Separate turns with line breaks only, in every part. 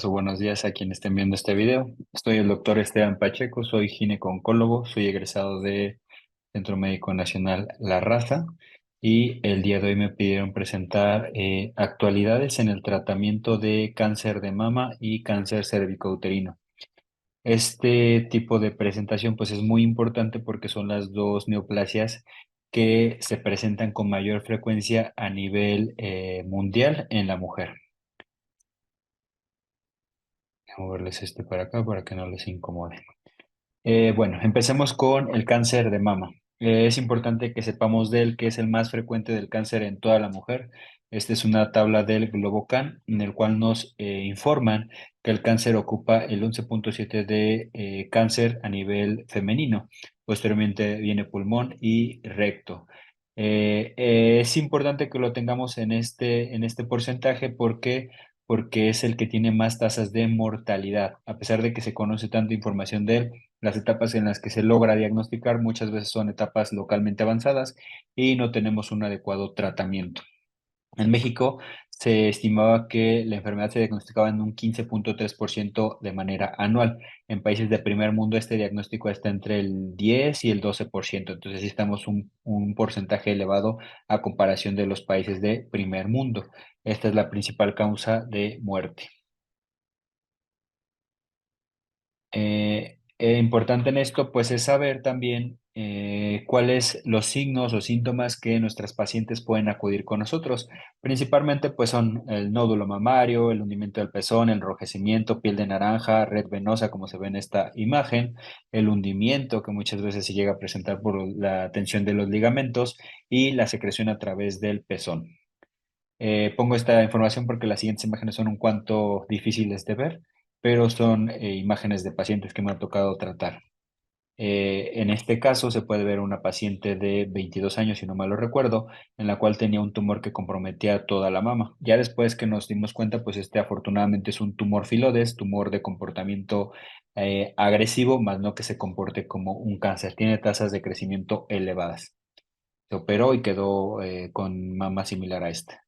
Buenos días a quienes estén viendo este video. Soy el doctor Esteban Pacheco, soy gineco-oncólogo, soy egresado de Centro Médico Nacional La Raza y el día de hoy me pidieron presentar actualidades en el tratamiento de cáncer de mama y cáncer cervicouterino. Este tipo de presentación pues es muy importante porque son las dos neoplasias que se presentan con mayor frecuencia a nivel mundial en la mujer. Voy a moverles este para acá para que no les incomode. Bueno, empecemos con el cáncer de mama. Es importante que sepamos de él que es el más frecuente del cáncer en toda la mujer. Esta es una tabla del Globocan en el cual nos informan que el cáncer ocupa el 11.7 de cáncer a nivel femenino. Posteriormente viene pulmón y recto. Es importante que lo tengamos en este porcentaje porque es el que tiene más tasas de mortalidad. A pesar de que se conoce tanta información de él, las etapas en las que se logra diagnosticar muchas veces son etapas localmente avanzadas y no tenemos un adecuado tratamiento. En México se estimaba que la enfermedad se diagnosticaba en un 15.3% de manera anual. En países de primer mundo este diagnóstico está entre el 10 y el 12%. Entonces sí estamos un porcentaje elevado a comparación de los países de primer mundo. Esta es la principal causa de muerte. Importante en esto, pues, es saber también cuáles los signos o síntomas que nuestras pacientes pueden acudir con nosotros. Principalmente, pues, son el nódulo mamario, el hundimiento del pezón, el enrojecimiento, piel de naranja, red venosa, como se ve en esta imagen, el hundimiento que muchas veces se llega a presentar por la tensión de los ligamentos y la secreción a través del pezón. Pongo esta información porque las siguientes imágenes son un cuanto difíciles de ver, pero son imágenes de pacientes que me ha tocado tratar. En este caso se puede ver una paciente de 22 años, si no mal lo recuerdo, en la cual tenía un tumor que comprometía toda la mama. Ya después que nos dimos cuenta, pues este afortunadamente es un tumor filodes, tumor de comportamiento agresivo, más no que se comporte como un cáncer. Tiene tasas de crecimiento elevadas. Se operó y quedó con mama similar a esta.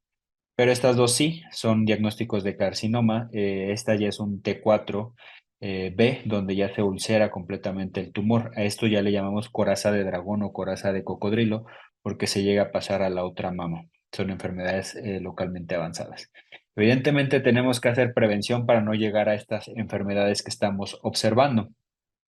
Pero estas dos sí, son diagnósticos de carcinoma. Esta ya es un T4 B, donde ya se ulcera completamente el tumor. A esto ya le llamamos coraza de dragón o coraza de cocodrilo, porque se llega a pasar a la otra mama. Son enfermedades localmente avanzadas. Evidentemente tenemos que hacer prevención para no llegar a estas enfermedades que estamos observando.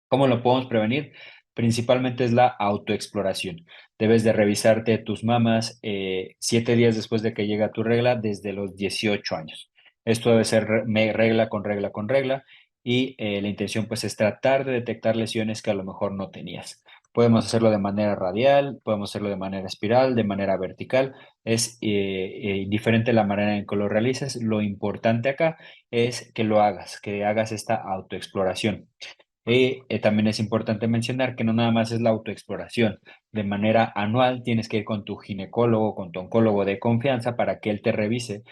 ¿Cómo lo podemos prevenir? Principalmente es la autoexploración. Debes de revisarte tus mamas 7 días después de que llega tu regla desde los 18 años. Esto debe ser regla con regla con regla y la intención pues es tratar de detectar lesiones que a lo mejor no tenías. Podemos hacerlo de manera radial, podemos hacerlo de manera espiral, de manera vertical. Es indiferente la manera en que lo realices. Lo importante acá es que hagas esta autoexploración. Y también es importante mencionar que no nada más es la autoexploración. De manera anual tienes que ir con tu ginecólogo, con tu oncólogo de confianza para que él te revise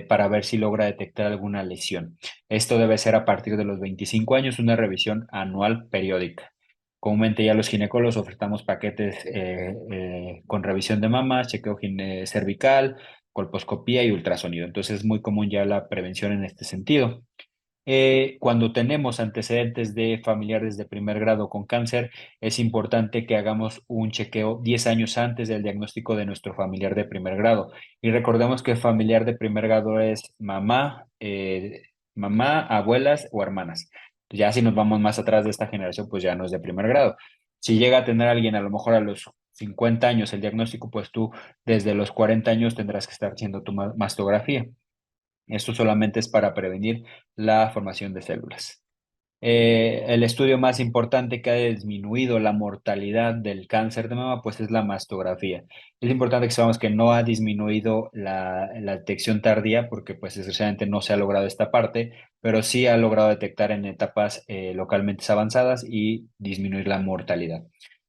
para ver si logra detectar alguna lesión. Esto debe ser a partir de los 25 años, una revisión anual periódica. Comúnmente ya los ginecólogos ofertamos paquetes con revisión de mama, chequeo cervical, colposcopía y ultrasonido. Entonces es muy común ya la prevención en este sentido. Cuando tenemos antecedentes de familiares de primer grado con cáncer, es importante que hagamos un chequeo 10 años antes del diagnóstico de nuestro familiar de primer grado. Y recordemos que familiar de primer grado es mamá, abuelas o hermanas. Ya si nos vamos más atrás de esta generación, pues ya no es de primer grado. Si llega a tener alguien a lo mejor a los 50 años el diagnóstico, pues tú desde los 40 años tendrás que estar haciendo tu mastografía. Esto solamente es para prevenir la formación de células. El estudio más importante que ha disminuido la mortalidad del cáncer de mama, pues es la mastografía. Es importante que sepamos que no ha disminuido la detección tardía, porque pues desgraciadamente no se ha logrado esta parte, pero sí ha logrado detectar en etapas localmente avanzadas y disminuir la mortalidad.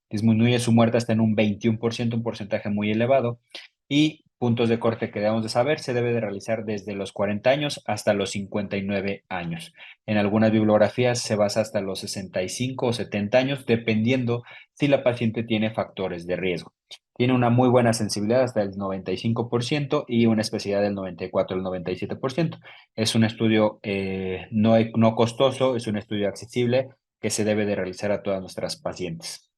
Disminuye su muerte hasta en un 21%, un porcentaje muy elevado. Y puntos de corte que debemos de saber, se debe de realizar desde los 40 años hasta los 59 años. En algunas bibliografías se basa hasta los 65 o 70 años, dependiendo si la paciente tiene factores de riesgo. Tiene una muy buena sensibilidad hasta el 95% y una especificidad del 94 al 97%. Es un estudio no costoso, es un estudio accesible que se debe de realizar a todas nuestras pacientes.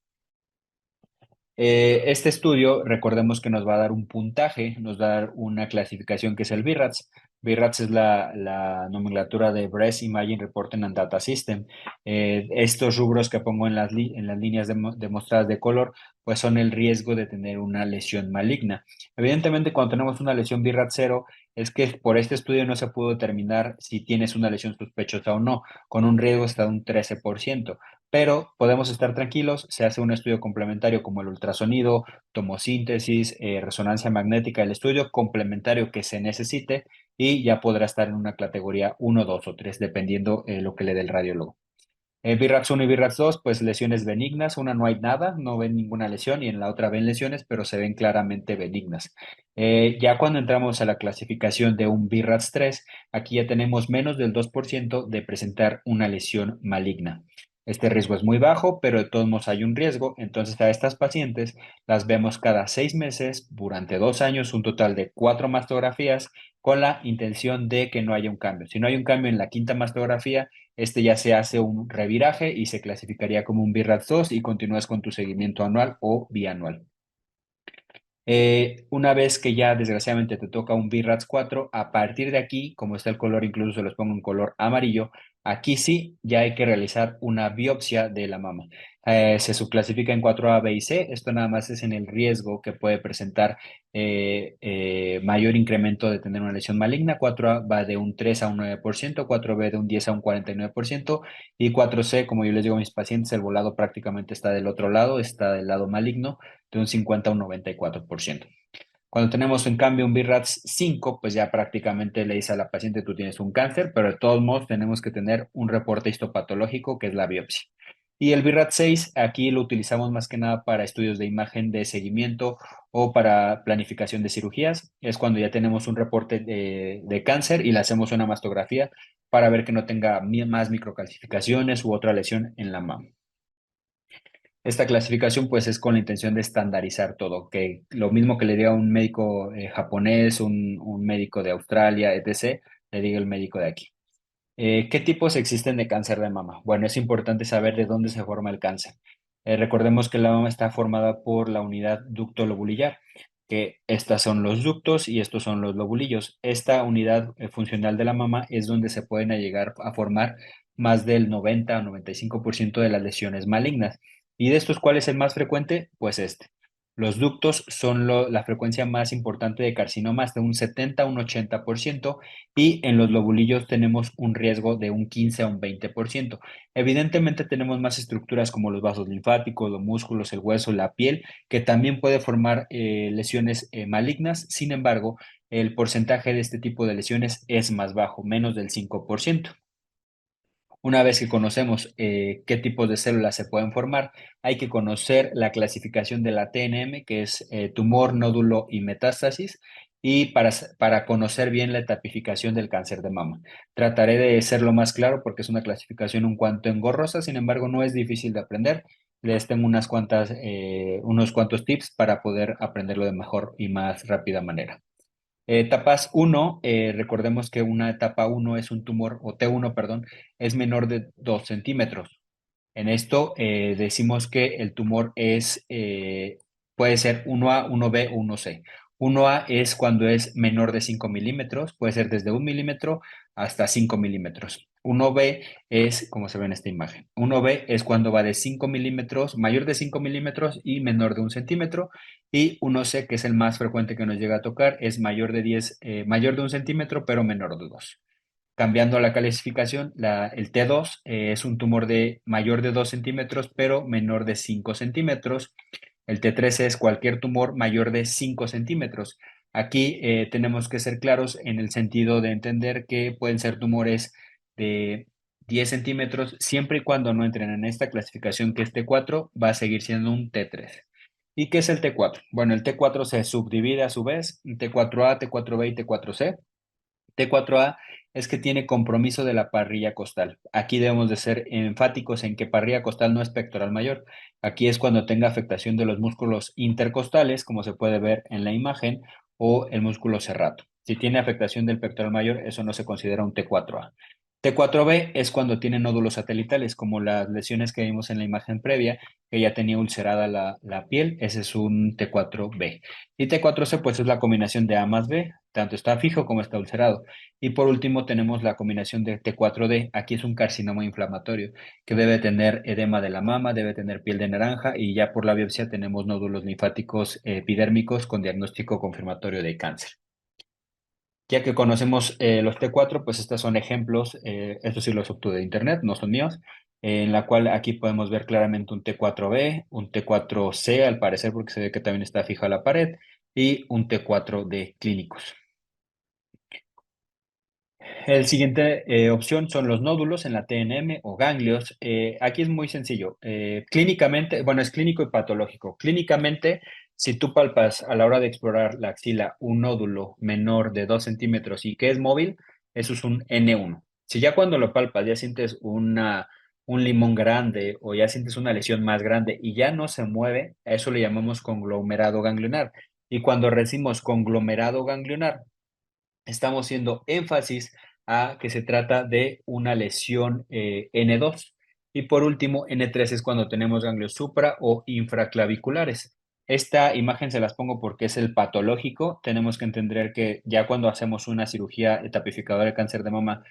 Este estudio, recordemos que nos va a dar un puntaje, nos va a dar una clasificación que es el BIRATS. BIRATS es la nomenclatura de Breast Imaging Reporting and Data System. Estos rubros que pongo en las líneas demostradas de color, pues son el riesgo de tener una lesión maligna. Evidentemente, cuando tenemos una lesión BIRATS 0, es que por este estudio no se pudo determinar si tienes una lesión sospechosa o no, con un riesgo hasta de un 13%. Pero podemos estar tranquilos, se hace un estudio complementario como el ultrasonido, tomosíntesis, resonancia magnética, el estudio complementario que se necesite y ya podrá estar en una categoría 1, 2 o 3, dependiendo lo que le dé el radiólogo. BIRATS 1 y BIRATS 2, pues lesiones benignas, una no hay nada, no ven ninguna lesión y en la otra ven lesiones, pero se ven claramente benignas. Ya cuando entramos a la clasificación de un BIRATS 3, aquí ya tenemos menos del 2% de presentar una lesión maligna. Este riesgo es muy bajo, pero de todos modos hay un riesgo, entonces a estas pacientes las vemos cada 6 meses durante 2 años, un total de 4 mastografías con la intención de que no haya un cambio. Si no hay un cambio en la quinta mastografía, este ya se hace un reviraje y se clasificaría como un BIRATS 2 y continúas con tu seguimiento anual o bianual. Una vez que ya desgraciadamente te toca un BIRATS 4, a partir de aquí, como está el color, incluso se los pongo en color amarillo, aquí sí ya hay que realizar una biopsia de la mama. Se subclasifica en 4A, B y C. Esto nada más es en el riesgo que puede presentar mayor incremento de tener una lesión maligna. 4A va de un 3 a un 9%, 4B de un 10 a un 49% y 4C, como yo les digo a mis pacientes, el volado prácticamente está del otro lado, está del lado maligno de un 50 a un 94%. Cuando tenemos en cambio un BIRATS 5, pues ya prácticamente le dice a la paciente tú tienes un cáncer, pero de todos modos tenemos que tener un reporte histopatológico que es la biopsia. Y el BIRATS 6, aquí lo utilizamos más que nada para estudios de imagen de seguimiento o para planificación de cirugías. Es cuando ya tenemos un reporte de cáncer y le hacemos una mastografía para ver que no tenga más microcalcificaciones u otra lesión en la mama. Esta clasificación pues es con la intención de estandarizar todo, que lo mismo que le diga un médico japonés, un médico de Australia, etc., le diga el médico de aquí. ¿Qué tipos existen de cáncer de mama? Bueno, es importante saber de dónde se forma el cáncer. Recordemos que la mama está formada por la unidad ducto lobulillar, que estas son los ductos y estos son los lobulillos. Esta unidad funcional de la mama es donde se pueden llegar a formar más del 90 o 95% de las lesiones malignas. ¿Y de estos cuál es el más frecuente? Pues este. Los ductos son la frecuencia más importante de carcinomas de un 70 a un 80% y en los lobulillos tenemos un riesgo de un 15 a un 20%. Evidentemente tenemos más estructuras como los vasos linfáticos, los músculos, el hueso, la piel, que también puede formar lesiones malignas. Sin embargo, el porcentaje de este tipo de lesiones es más bajo, menos del 5%. Una vez que conocemos qué tipos de células se pueden formar, hay que conocer la clasificación de la TNM, que es tumor, nódulo y metástasis, y para conocer bien la etipificación del cáncer de mama. Trataré de ser lo más claro porque es una clasificación un cuanto engorrosa, sin embargo, no es difícil de aprender. Les tengo unos cuantos tips para poder aprenderlo de mejor y más rápida manera. Etapas 1, recordemos que una etapa 1 es un tumor, o T1, perdón, es menor de 2 centímetros. En esto decimos que el tumor puede ser 1A, 1B o 1C. 1A es cuando es menor de 5 milímetros, puede ser desde 1 milímetro hasta 5 milímetros. 1B es, como se ve en esta imagen, 1B es cuando va de 5 milímetros, mayor de 5 milímetros y menor de 1 centímetro. Y 1C, que es el más frecuente que nos llega a tocar, es mayor de 1 centímetro, pero menor de 2. Cambiando la clasificación, el T2 es un tumor de mayor de 2 centímetros, pero menor de 5 centímetros. El T3 es cualquier tumor mayor de 5 centímetros. Aquí tenemos que ser claros en el sentido de entender que pueden ser tumores de 10 centímetros, siempre y cuando no entren en esta clasificación que es T4, va a seguir siendo un T3. ¿Y qué es el T4? Bueno, el T4 se subdivide a su vez en T4A, T4B y T4C. T4A es que tiene compromiso de la parrilla costal. Aquí debemos de ser enfáticos en que parrilla costal no es pectoral mayor. Aquí es cuando tenga afectación de los músculos intercostales, como se puede ver en la imagen, o el músculo serrato. Si tiene afectación del pectoral mayor, eso no se considera un T4A. T4B es cuando tiene nódulos satelitales, como las lesiones que vimos en la imagen previa, que ya tenía ulcerada la piel, ese es un T4B. Y T4C, pues es la combinación de A más B, tanto está fijo como está ulcerado. Y por último tenemos la combinación de T4D, aquí es un carcinoma inflamatorio, que debe tener edema de la mama, debe tener piel de naranja y ya por la biopsia tenemos nódulos linfáticos epidérmicos con diagnóstico confirmatorio de cáncer. Ya que conocemos los T4, pues estos son ejemplos, estos sí los obtuve de internet, no son míos, en la cual aquí podemos ver claramente un T4B, un T4C al parecer porque se ve que también está fija a la pared, y un T4D clínicos. El siguiente opción son los nódulos en la TNM o ganglios. Aquí es muy sencillo. Clínicamente, bueno, es clínico y patológico. Clínicamente, si tú palpas a la hora de explorar la axila un nódulo menor de 2 centímetros y que es móvil, eso es un N1. Si ya cuando lo palpas ya sientes un limón grande o ya sientes una lesión más grande y ya no se mueve, a eso le llamamos conglomerado ganglionar. Y cuando decimos conglomerado ganglionar, estamos haciendo énfasis a que se trata de una lesión N2. Y por último, N3 es cuando tenemos ganglios supra o infraclaviculares. Esta imagen se las pongo porque es el patológico. Tenemos que entender que ya cuando hacemos una cirugía tapificadora de cáncer de mama,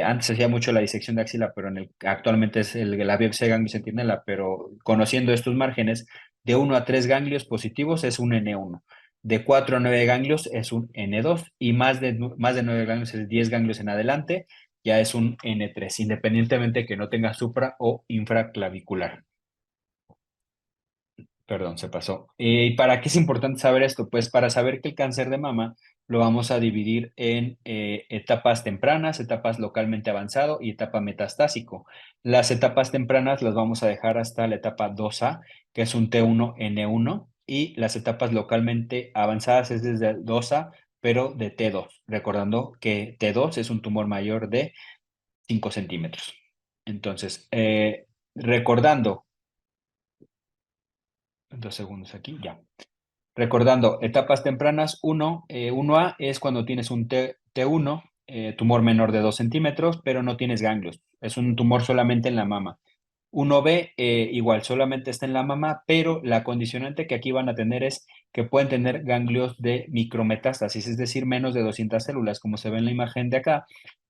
antes se hacía mucho la disección de axila, pero actualmente es la biopsia de ganglios centinela, pero conociendo estos márgenes, de 1 a 3 ganglios positivos es un N1, de 4 a 9 ganglios es un N2 y más de 9 ganglios es 10 ganglios en adelante, ya es un N3, independientemente de que no tenga supra o infraclavicular. Perdón, se pasó. ¿Y para qué es importante saber esto? Pues para saber que el cáncer de mama lo vamos a dividir en etapas tempranas, etapas localmente avanzado y etapa metastásico. Las etapas tempranas las vamos a dejar hasta la etapa 2A, que es un T1N1, y las etapas localmente avanzadas es desde el 2A, pero de T2, recordando que T2 es un tumor mayor de 5 centímetros. Entonces, recordando, 2 segundos aquí, ya. Recordando, etapas tempranas, 1A es cuando tienes un T1, tumor menor de 2 centímetros, pero no tienes ganglios. Es un tumor solamente en la mama. 1B, igual, solamente está en la mama, pero la condicionante que aquí van a tener es que pueden tener ganglios de micrometástasis, es decir, menos de 200 células, como se ve en la imagen de acá.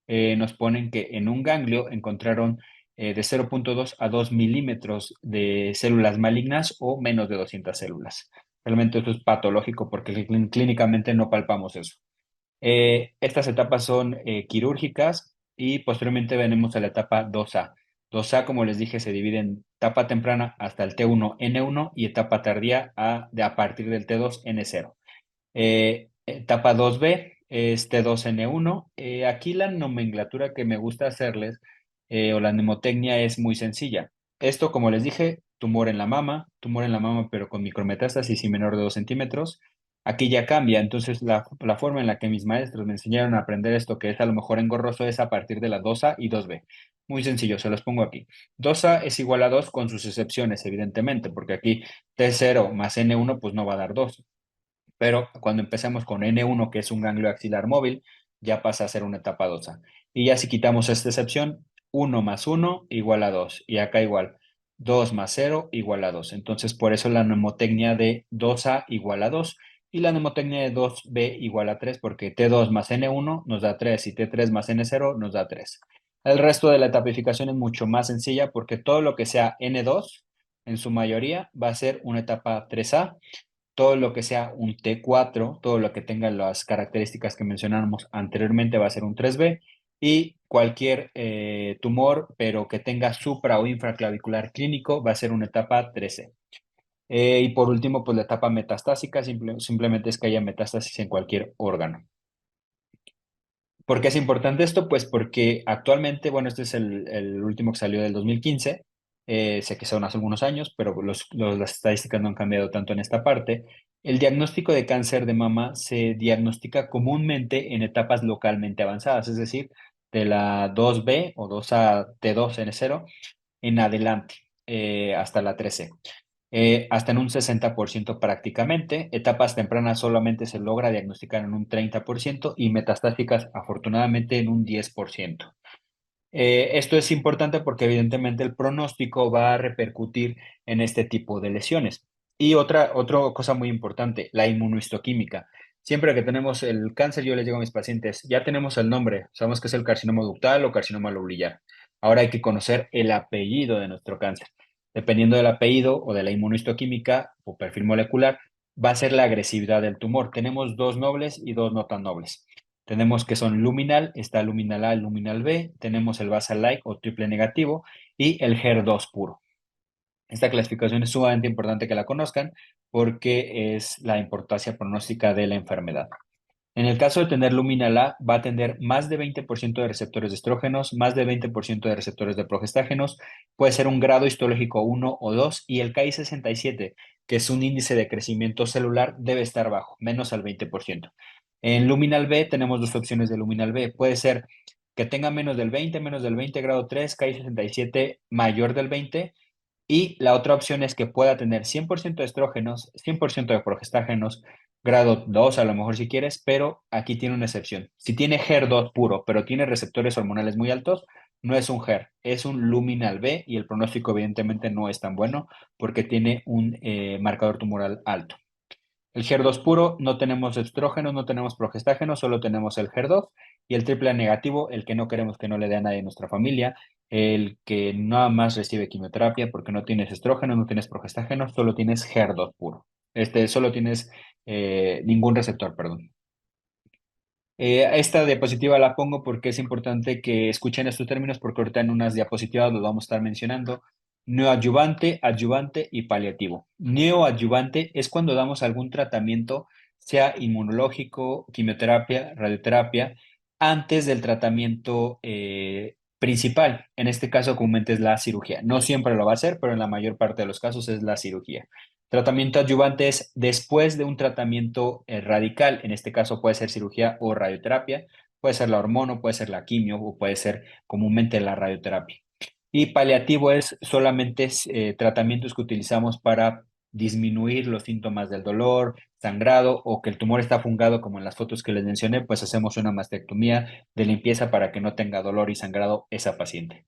Nos ponen que en un ganglio encontraron de 0,2 a 2 milímetros de células malignas o menos de 200 células. Realmente esto es patológico porque clínicamente no palpamos eso. Estas etapas son quirúrgicas y posteriormente venimos a la etapa 2A. 2A, como les dije, se divide en etapa temprana hasta el T1N1 y etapa tardía a partir del T2N0. Etapa 2B es T2N1. Aquí la nomenclatura que me gusta hacerles o la mnemotecnia es muy sencilla. Esto, como les dije, tumor en la mama pero con micrometástasis y menor de 2 centímetros. Aquí ya cambia, entonces la forma en la que mis maestros me enseñaron a aprender esto, que es a lo mejor engorroso, es a partir de la 2A y 2B. Muy sencillo, se los pongo aquí. 2A es igual a 2 con sus excepciones, evidentemente, porque aquí T0 más N1 pues no va a dar 2. Pero cuando empecemos con N1, que es un ganglio axilar móvil, ya pasa a ser una etapa 2A. Y ya si quitamos esta excepción, 1 más 1 igual a 2. Y acá igual, 2 más 0 igual a 2. Entonces, por eso la mnemotecnia de 2A igual a 2 y la mnemotecnia de 2B igual a 3, porque T2 más N1 nos da 3 y T3 más N0 nos da 3. El resto de la tapificación es mucho más sencilla porque todo lo que sea N2, en su mayoría, va a ser una etapa 3A. Todo lo que sea un T4, todo lo que tenga las características que mencionamos anteriormente va a ser un 3B y cualquier tumor, pero que tenga supra o infraclavicular clínico, va a ser una etapa 3C. Y por último, pues la etapa metastásica simplemente es que haya metástasis en cualquier órgano. ¿Por qué es importante esto? Pues porque actualmente, bueno, este es el último que salió del 2015. sé que son hace algunos años, pero las estadísticas no han cambiado tanto en esta parte. El diagnóstico de cáncer de mama se diagnostica comúnmente en etapas localmente avanzadas, es decir, de la 2B o 2A T2N0 en adelante, hasta la 3C. Hasta en un 60% prácticamente. Etapas tempranas solamente se logra diagnosticar en un 30% y metastásicas afortunadamente en un 10%. Esto es importante porque evidentemente el pronóstico va a repercutir en este tipo de lesiones. Y otra cosa muy importante, la inmunohistoquímica. Siempre que tenemos el cáncer, yo les digo a mis pacientes, ya tenemos el nombre, sabemos que es el carcinoma ductal o carcinoma lobulillar. Ahora hay que conocer el apellido de nuestro cáncer. Dependiendo del apellido o de la inmunohistoquímica o perfil molecular, va a ser la agresividad del tumor. Tenemos dos nobles y dos no tan nobles. Tenemos que son luminal, está luminal A, luminal B, tenemos el basal-like o triple negativo y el HER2 puro. Esta clasificación es sumamente importante que la conozcan porque es la importancia pronóstica de la enfermedad. En el caso de tener luminal A, va a tener más de 20% de receptores de estrógenos, más de 20% de receptores de progestágenos, puede ser un grado histológico 1 o 2 y el Ki-67, que es un índice de crecimiento celular, debe estar bajo, menos al 20%. En luminal B tenemos dos opciones de luminal B. Puede ser que tenga menos del 20 grado 3, Ki-67 mayor del 20 y la otra opción es que pueda tener 100% de estrógenos, 100% de progestágenos, grado 2 a lo mejor si quieres, pero aquí tiene una excepción. Si tiene HER2 puro, pero tiene receptores hormonales muy altos, no es un HER, es un luminal B y el pronóstico evidentemente no es tan bueno porque tiene un marcador tumoral alto. El HER2 puro, no tenemos estrógenos, no tenemos progestágenos, solo tenemos el HER2 y el triple negativo, el que no queremos que no le dé a nadie en nuestra familia, el que nada más recibe quimioterapia porque no tienes estrógeno, no tienes progestágenos, solo tienes HER2 puro. Solo tienes ningún receptor, perdón. Esta diapositiva la pongo porque es importante que escuchen estos términos porque ahorita en unas diapositivas los vamos a estar mencionando. Neoadyuvante, adyuvante y paliativo. Neoadyuvante es cuando damos algún tratamiento, sea inmunológico, quimioterapia, radioterapia, antes del tratamiento principal. En este caso, comúnmente es la cirugía. No siempre lo va a hacer, pero en la mayor parte de los casos es la cirugía. Tratamiento adyuvante es después de un tratamiento radical, en este caso puede ser cirugía o radioterapia, puede ser la hormona, puede ser la quimio o puede ser comúnmente la radioterapia. Y paliativo es solamente tratamientos que utilizamos para disminuir los síntomas del dolor, sangrado o que el tumor está fungado, como en las fotos que les mencioné, pues hacemos una mastectomía de limpieza para que no tenga dolor y sangrado esa paciente.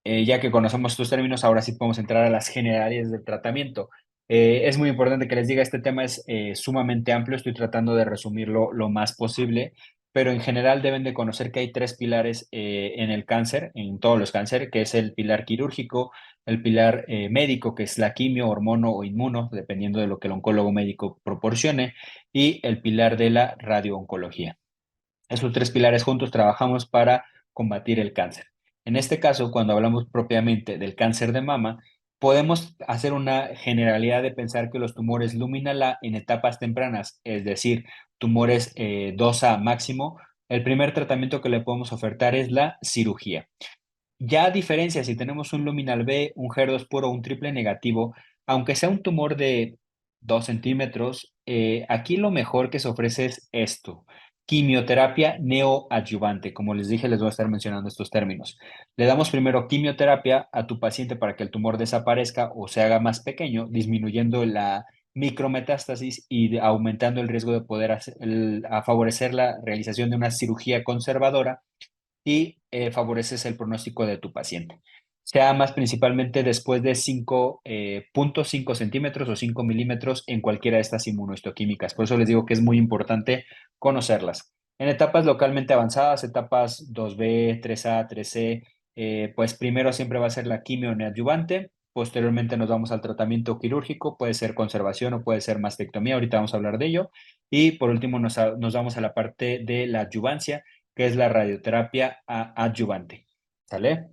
Ya que conocemos estos términos, ahora sí podemos entrar a las generalidades del tratamiento. Es muy importante que les diga, este tema es sumamente amplio, estoy tratando de resumirlo lo más posible, pero en general deben de conocer que hay tres pilares en el cáncer, en todos los cánceres, que es el pilar quirúrgico, el pilar médico, que es la quimio, hormono o inmuno, dependiendo de lo que el oncólogo médico proporcione, y el pilar de la radiooncología. Esos tres pilares juntos trabajamos para combatir el cáncer. En este caso, cuando hablamos propiamente del cáncer de mama, podemos hacer una generalidad de pensar que los tumores luminal A en etapas tempranas, es decir, tumores 2A máximo, el primer tratamiento que le podemos ofertar es la cirugía. Ya a diferencia, si tenemos un luminal B, un HER2 puro, un triple negativo, aunque sea un tumor de 2 centímetros, aquí lo mejor que se ofrece es esto, quimioterapia neoadyuvante. Como les dije, les voy a estar mencionando estos términos. Le damos primero quimioterapia a tu paciente para que el tumor desaparezca o se haga más pequeño, disminuyendo la micrometástasis y aumentando el riesgo de poder a favorecer la realización de una cirugía conservadora y favoreces el pronóstico de tu paciente. Se más principalmente después de 5.5 centímetros o 5 milímetros en cualquiera de estas inmunohistoquímicas. Por eso les digo que es muy importante conocerlas. En etapas localmente avanzadas, etapas 2B, 3A, 3C, pues primero siempre va a ser la quimio neoadyuvante. Posteriormente nos vamos al tratamiento quirúrgico, puede ser conservación o puede ser mastectomía, ahorita vamos a hablar de ello. Y por último nos vamos a la parte de la adyuvancia, que es la radioterapia adyuvante. ¿Sale?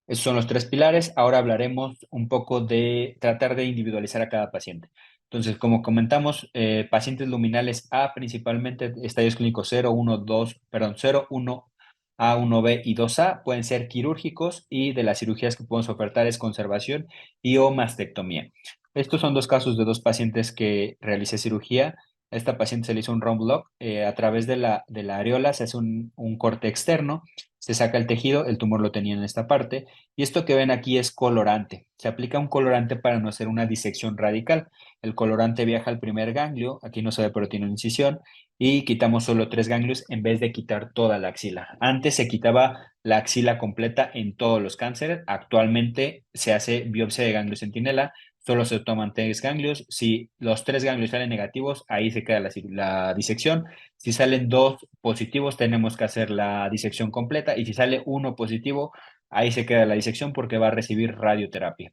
Esos son los tres pilares. Ahora hablaremos un poco de tratar de individualizar a cada paciente. Entonces, como comentamos, pacientes luminales A, principalmente estadios clínicos 0, 1, 2, perdón, 0, 1 A1B y 2A pueden ser quirúrgicos y de las cirugías que podemos ofertar es conservación y o mastectomía. Estos son dos casos de dos pacientes que realicé cirugía. A esta paciente se le hizo un round block. A través de la areola se hace un corte externo, se saca el tejido, el tumor lo tenía en esta parte. Y esto que ven aquí es colorante. Se aplica un colorante para no hacer una disección radical. El colorante viaja al primer ganglio, aquí no se ve, pero tiene una incisión, y quitamos solo tres ganglios en vez de quitar toda la axila. Antes se quitaba la axila completa en todos los cánceres. Actualmente se hace biopsia de ganglio centinela, solo se toman tres ganglios. Si los tres ganglios salen negativos, ahí se queda la disección. Si salen dos positivos, tenemos que hacer la disección completa. Y si sale uno positivo, ahí se queda la disección porque va a recibir radioterapia.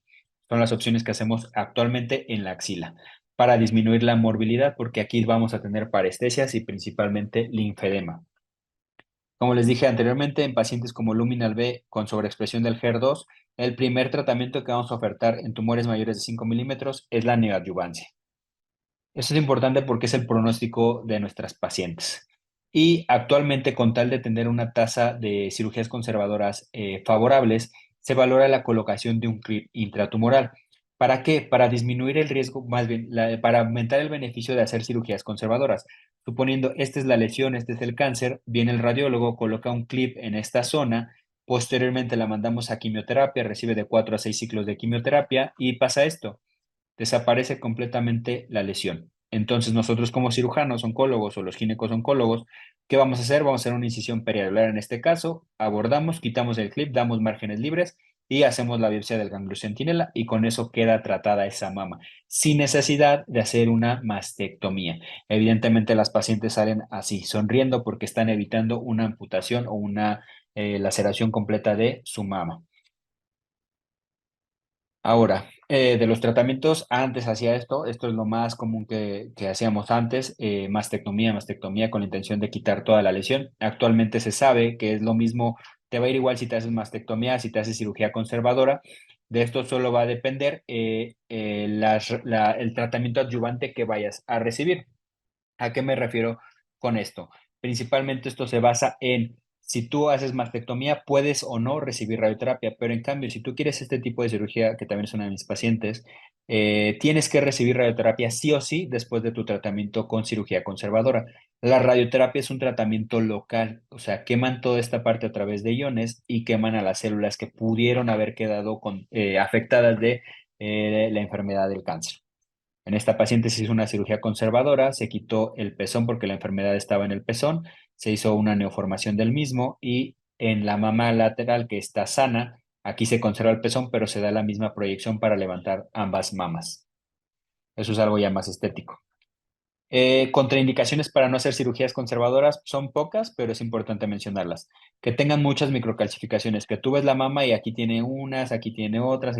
Son las opciones que hacemos actualmente en la axila para disminuir la morbilidad, porque aquí vamos a tener parestesias y principalmente linfedema. Como les dije anteriormente, en pacientes como Luminal B con sobreexpresión del HER2, el primer tratamiento que vamos a ofertar en tumores mayores de 5 milímetros es la neoadyuvancia. Eso es importante porque es el pronóstico de nuestras pacientes. Y actualmente, con tal de tener una tasa de cirugías conservadoras favorables, se valora la colocación de un clip intratumoral. ¿Para qué? Para disminuir el riesgo, más bien, para aumentar el beneficio de hacer cirugías conservadoras. Suponiendo, esta es la lesión, este es el cáncer, viene el radiólogo, coloca un clip en esta zona, posteriormente la mandamos a quimioterapia, recibe de 4 a 6 ciclos de quimioterapia y pasa esto, desaparece completamente la lesión. Entonces nosotros como cirujanos, oncólogos o los ginecos-oncólogos, ¿qué vamos a hacer? Vamos a hacer una incisión perianular en este caso, abordamos, quitamos el clip, damos márgenes libres y hacemos la biopsia del ganglio centinela y con eso queda tratada esa mama, sin necesidad de hacer una mastectomía. Evidentemente las pacientes salen así, sonriendo porque están evitando una amputación o una laceración completa de su mama. Ahora, de los tratamientos, antes hacía esto, esto es lo más común que hacíamos antes, mastectomía con la intención de quitar toda la lesión. Actualmente se sabe que es lo mismo, te va a ir igual si te haces mastectomía, si te haces cirugía conservadora. De esto solo va a depender el tratamiento adyuvante que vayas a recibir. ¿A qué me refiero con esto? Principalmente esto se basa en si tú haces mastectomía, puedes o no recibir radioterapia, pero en cambio, si tú quieres este tipo de cirugía, que también es una de mis pacientes, tienes que recibir radioterapia sí o sí después de tu tratamiento con cirugía conservadora. La radioterapia es un tratamiento local, o sea, queman toda esta parte a través de iones y queman a las células que pudieron haber quedado afectadas de la enfermedad del cáncer. En esta paciente se hizo una cirugía conservadora, se quitó el pezón porque la enfermedad estaba en el pezón, se hizo una neoformación del mismo y en la mama lateral que está sana, aquí se conserva el pezón, pero se da la misma proyección para levantar ambas mamas. Eso es algo ya más estético. Contraindicaciones para no hacer cirugías conservadoras son pocas, pero es importante mencionarlas. Que tengan muchas microcalcificaciones, que tú ves la mama y aquí tiene unas, aquí tiene otras,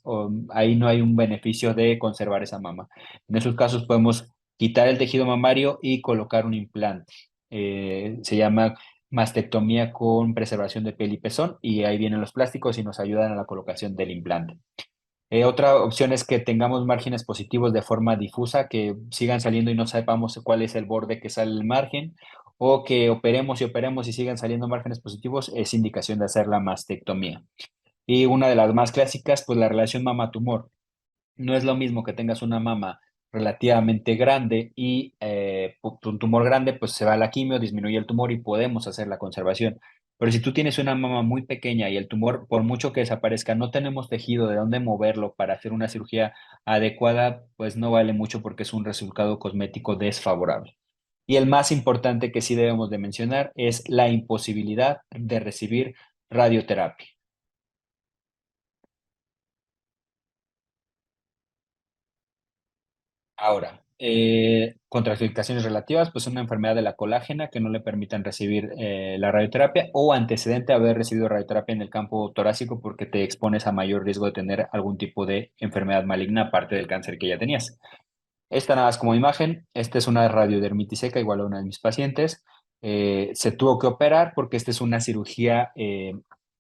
o ahí no hay un beneficio de conservar esa mama. En esos casos podemos quitar el tejido mamario y colocar un implante. Se llama mastectomía con preservación de piel y pezón y ahí vienen los plásticos y nos ayudan a la colocación del implante. Otra opción es que tengamos márgenes positivos de forma difusa, que sigan saliendo y no sepamos cuál es el borde que sale el margen, o que operemos y sigan saliendo márgenes positivos, es indicación de hacer la mastectomía. Y una de las más clásicas, pues la relación mama-tumor. No es lo mismo que tengas una mama relativamente grande y un tumor grande, pues se va a la quimio, disminuye el tumor y podemos hacer la conservación. Pero si tú tienes una mama muy pequeña y el tumor, por mucho que desaparezca, no tenemos tejido de dónde moverlo para hacer una cirugía adecuada, pues no vale mucho porque es un resultado cosmético desfavorable. Y el más importante que sí debemos de mencionar es la imposibilidad de recibir radioterapia. Ahora, contraindicaciones relativas, pues una enfermedad de la colágena que no le permitan recibir la radioterapia o antecedente a haber recibido radioterapia en el campo torácico porque te expones a mayor riesgo de tener algún tipo de enfermedad maligna aparte del cáncer que ya tenías. Esta nada más como imagen, esta es una radiodermitis seca, igual a una de mis pacientes. Se tuvo que operar porque esta es una cirugía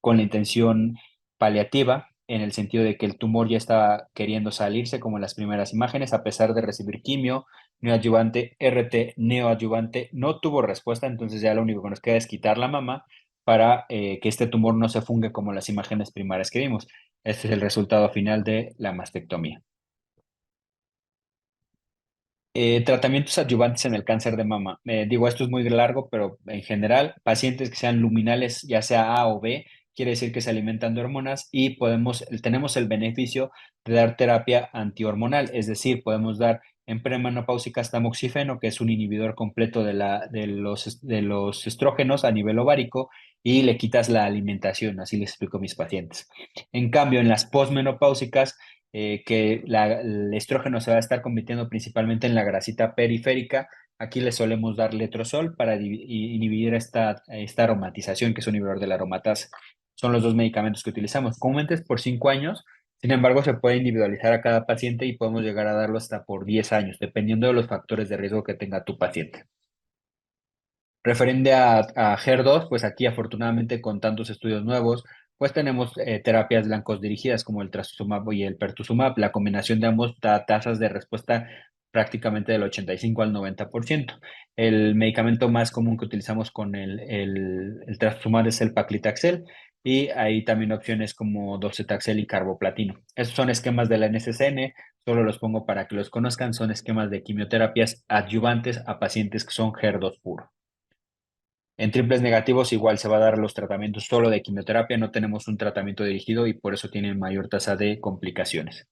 con la intención paliativa, en el sentido de que el tumor ya estaba queriendo salirse, como en las primeras imágenes, a pesar de recibir quimio, neoadyuvante, RT, neoadyuvante, no tuvo respuesta, entonces ya lo único que nos queda es quitar la mama, para que este tumor no se fungue como las imágenes primarias que vimos. Este es el resultado final de la mastectomía. Tratamientos adyuvantes en el cáncer de mama. Digo, esto es muy largo, pero en general, pacientes que sean luminales, ya sea A o B, quiere decir que se alimentan de hormonas y tenemos el beneficio de dar terapia antihormonal, es decir, podemos dar en premenopáusicas tamoxifeno, que es un inhibidor completo de los estrógenos a nivel ovárico, y le quitas la alimentación, así les explico a mis pacientes. En cambio, en las posmenopáusicas, que el estrógeno se va a estar convirtiendo principalmente en la grasita periférica. Aquí le solemos dar letrozol para inhibir esta aromatización, que es un inhibidor de la aromatasa. Son los dos medicamentos que utilizamos. Comúnmente es por 5 años, sin embargo, se puede individualizar a cada paciente y podemos llegar a darlo hasta por 10 años, dependiendo de los factores de riesgo que tenga tu paciente. Referente a HER2, pues aquí afortunadamente con tantos estudios nuevos, pues tenemos terapias blancos dirigidas como el trastuzumab y el pertuzumab. La combinación de ambos da tasas de respuesta prácticamente del 85 al 90%. El medicamento más común que utilizamos con el trastuzumab es el paclitaxel, y hay también opciones como docetaxel y carboplatino. Estos son esquemas de la NCCN, solo los pongo para que los conozcan, son esquemas de quimioterapias adyuvantes a pacientes que son HER2 puro. En triples negativos igual se va a dar los tratamientos solo de quimioterapia, no tenemos un tratamiento dirigido y por eso tienen mayor tasa de complicaciones.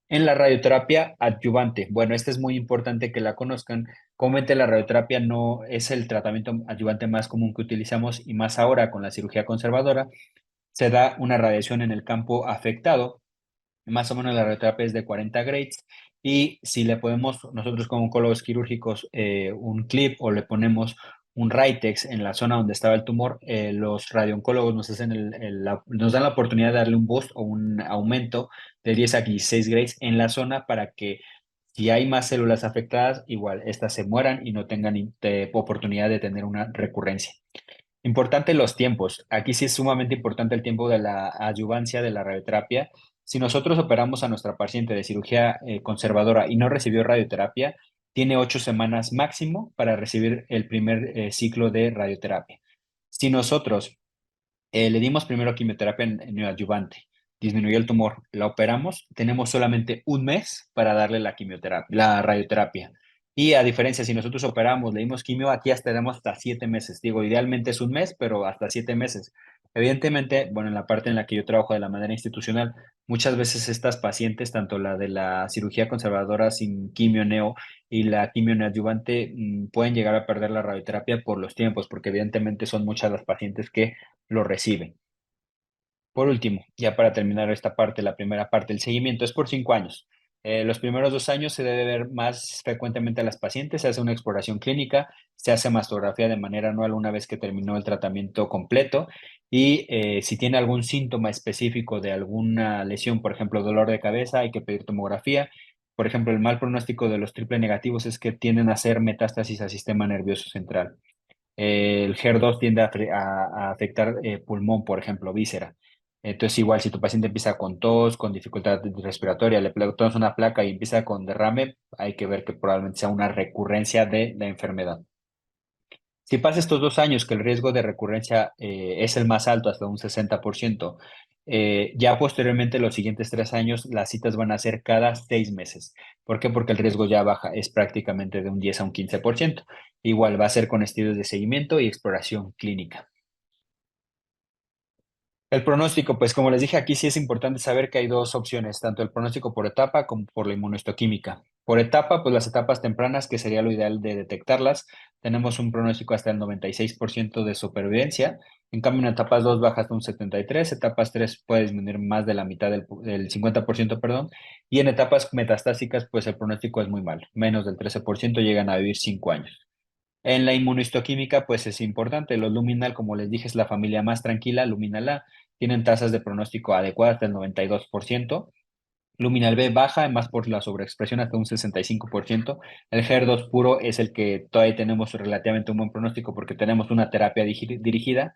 En la radioterapia adyuvante, bueno, esta es muy importante que la conozcan. Comúnmente la radioterapia no es el tratamiento adyuvante más común que utilizamos, y más ahora con la cirugía conservadora se da una radiación en el campo afectado. Más o menos la radioterapia es de 40 grades, y si le ponemos nosotros como oncólogos quirúrgicos un clip o le ponemos un Ritex en la zona donde estaba el tumor, los radiooncólogos nos dan la oportunidad de darle un boost o un aumento de 10 a 16 grades en la zona, para que si hay más células afectadas, igual estas se mueran y no tengan oportunidad de tener una recurrencia. Importante los tiempos. Aquí sí es sumamente importante el tiempo de la adyuvancia de la radioterapia. Si nosotros operamos a nuestra paciente de cirugía conservadora y no recibió radioterapia, tiene 8 semanas máximo para recibir el primer ciclo de radioterapia. Si nosotros le dimos primero quimioterapia en neoadyuvante, disminuyó el tumor, la operamos, tenemos solamente un mes para darle la quimioterapia, la radioterapia. Y a diferencia, si nosotros operamos, le dimos quimio, aquí hasta tenemos hasta 7 meses. Digo, idealmente es un mes, pero hasta 7 meses. Evidentemente, bueno, en la parte en la que yo trabajo de la manera institucional, muchas veces estas pacientes, tanto la de la cirugía conservadora sin quimio neo y la quimio neoadyuvante, pueden llegar a perder la radioterapia por los tiempos, porque evidentemente son muchas las pacientes que lo reciben. Por último, ya para terminar esta parte, la primera parte, el seguimiento es por 5 años. Los primeros 2 años se debe ver más frecuentemente a las pacientes, se hace una exploración clínica, se hace mastografía de manera anual una vez que terminó el tratamiento completo, y si tiene algún síntoma específico de alguna lesión, por ejemplo, dolor de cabeza, hay que pedir tomografía. Por ejemplo, el mal pronóstico de los triple negativos es que tienden a hacer metástasis al sistema nervioso central. El HER2 tiende a afectar pulmón, por ejemplo, víscera. Entonces, igual, si tu paciente empieza con tos, con dificultad respiratoria, le tomas una placa y empieza con derrame, hay que ver que probablemente sea una recurrencia de la enfermedad. Si pasa estos 2 años, que el riesgo de recurrencia es el más alto, hasta un 60%, ya posteriormente, los siguientes 3 años, las citas van a ser cada 6 meses. ¿Por qué? Porque el riesgo ya baja, es prácticamente de un 10 a un 15%. Igual va a ser con estudios de seguimiento y exploración clínica. El pronóstico, pues como les dije, aquí sí es importante saber que hay dos opciones, tanto el pronóstico por etapa como por la inmunohistoquímica. Por etapa, pues las etapas tempranas, que sería lo ideal de detectarlas, tenemos un pronóstico hasta el 96% de supervivencia. En cambio, en etapas 2 baja hasta un 73%, etapas 3 puede disminuir más de la mitad del 50%, perdón, y en etapas metastásicas, pues el pronóstico es muy malo, menos del 13%, llegan a vivir 5 años. En la inmunohistoquímica, pues es importante. Los luminal, como les dije, es la familia más tranquila, luminal A, tienen tasas de pronóstico adecuadas hasta el 92%. Luminal B baja, más por la sobreexpresión, hasta un 65%. El HER2 puro es el que todavía tenemos relativamente un buen pronóstico, porque tenemos una terapia dirigida,